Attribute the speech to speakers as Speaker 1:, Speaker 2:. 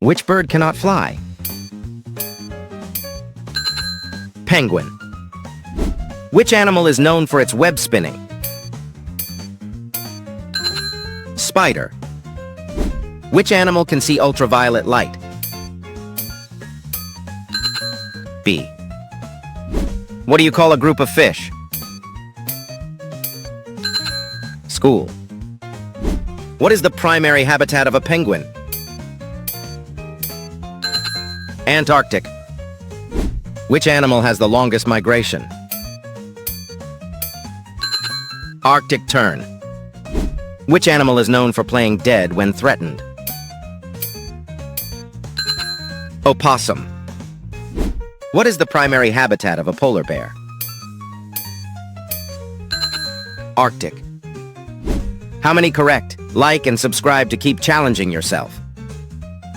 Speaker 1: Which bird cannot fly? Penguin. Which animal is known for its web spinning? Spider. Which animal can see ultraviolet light? Bee. What do you call a group of fish? School. What is the primary habitat of a penguin? Antarctic. Which animal has the longest migration? Arctic tern. Which animal is known for playing dead when threatened? Opossum. What is the primary habitat of a polar bear? Arctic. How many correct? Like and subscribe to keep challenging yourself.